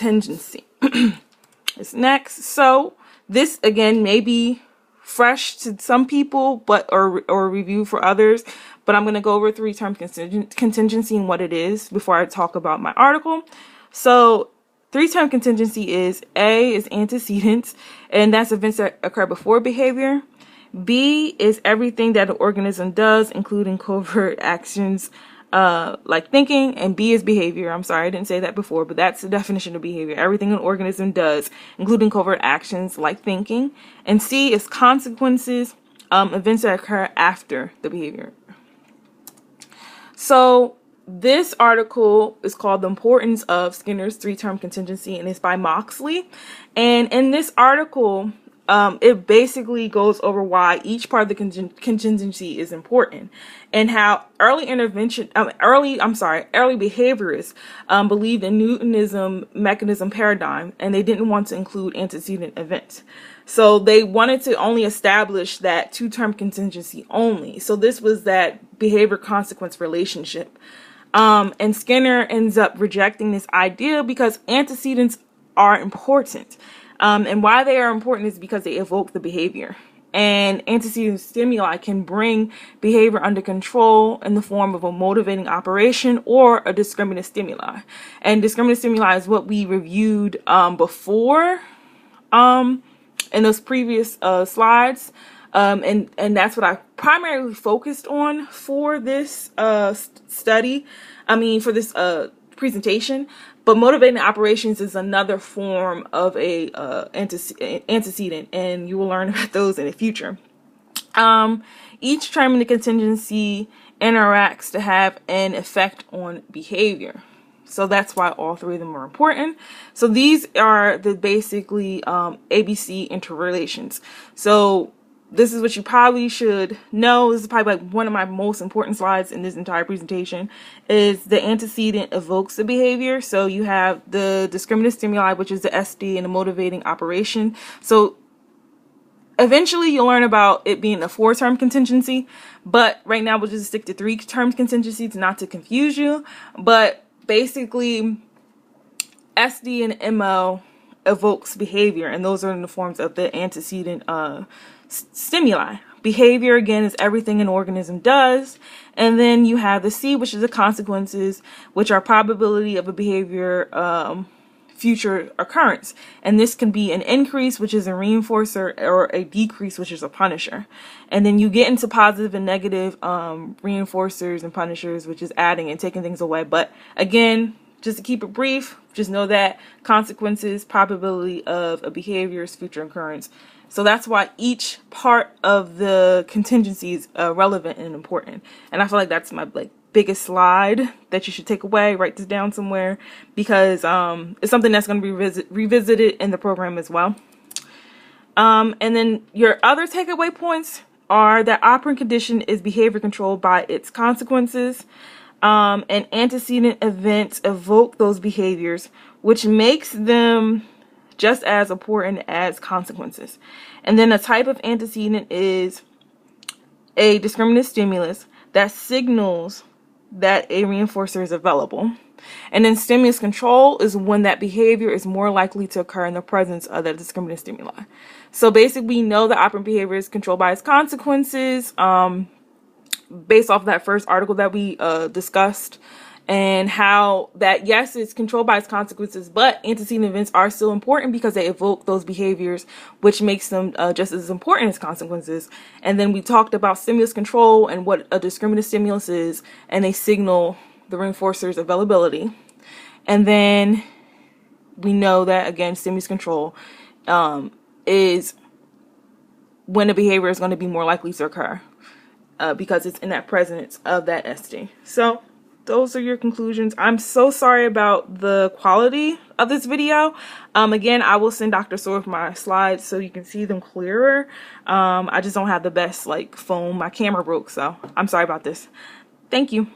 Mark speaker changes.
Speaker 1: contingency is next. So this again may be fresh to some people, but or review for others. But I'm going to go over three-term contingency and what it is before I talk about my article. So three-term contingency is A is antecedents, and that's events that occur before behavior. B is everything that an organism does, including covert actions like thinking, and B is behavior. I'm sorry, I didn't say that before, but that's the definition of behavior. Everything an organism does, including covert actions like thinking. And C is consequences, events that occur after the behavior. So this article is called The Importance of Skinner's Three-Term Contingency, and it's by Moxley. And in this article, it basically goes over why each part of the contingency is important, and how early behaviorists believed in Newtonism mechanism paradigm, and they didn't want to include antecedent events. So they wanted to only establish that two-term contingency only. So this was that behavior consequence relationship. And Skinner ends up rejecting this idea because antecedents are important. And why they are important is because they evoke the behavior. And antecedent stimuli can bring behavior under control in the form of a motivating operation or a discriminant stimuli. And discriminant stimuli is what we reviewed before in those previous slides. And that's what I primarily focused on for this study. For this presentation. But motivating operations is another form of a antecedent, and you will learn about those in the future. Each term in the contingency interacts to have an effect on behavior. So that's why all three of them are important. So these are the basically ABC interrelations. So this is what you probably should know. This is probably like one of my most important slides in this entire presentation, is the antecedent evokes the behavior. So you have the discriminant stimuli, which is the SD, and the motivating operation. So eventually you'll learn about it being a four-term contingency, but right now we'll just stick to three-term contingencies not to confuse you. But basically SD and MO evokes behavior, and those are in the forms of the antecedent stimuli. Behavior, again, is everything an organism does. And then you have the C, which is the consequences, which are probability of a behavior future occurrence. And this can be an increase, which is a reinforcer, or a decrease, which is a punisher. And then you get into positive and negative reinforcers and punishers, which is adding and taking things away. But again, just to keep it brief, just know that consequences, probability of a behavior's future occurrence. So that's why each part of the contingency is relevant and important. And I feel like that's my biggest slide that you should take away. Write this down somewhere, because it's something that's going to be revisited in the program as well. And then your other takeaway points are that operant condition is behavior controlled by its consequences. And antecedent events evoke those behaviors, which makes them just as important as consequences. And then a type of antecedent is a discriminant stimulus that signals that a reinforcer is available. And then stimulus control is when that behavior is more likely to occur in the presence of that discriminant stimuli. So basically, we know that operant behavior is controlled by its consequences, based off that first article that we discussed, and how that, yes, it's controlled by its consequences, but antecedent events are still important because they evoke those behaviors, which makes them just as important as consequences. And then we talked about stimulus control and what a discriminant stimulus is, and they signal the reinforcer's availability. And then we know that, again, stimulus control is when a behavior is going to be more likely to occur, because it's in that presence of that SD. So those are your conclusions. I'm so sorry about the quality of this video. Again, I will send Dr. Sorf my slides so you can see them clearer. I just don't have the best phone. My camera broke, so I'm sorry about this. Thank you.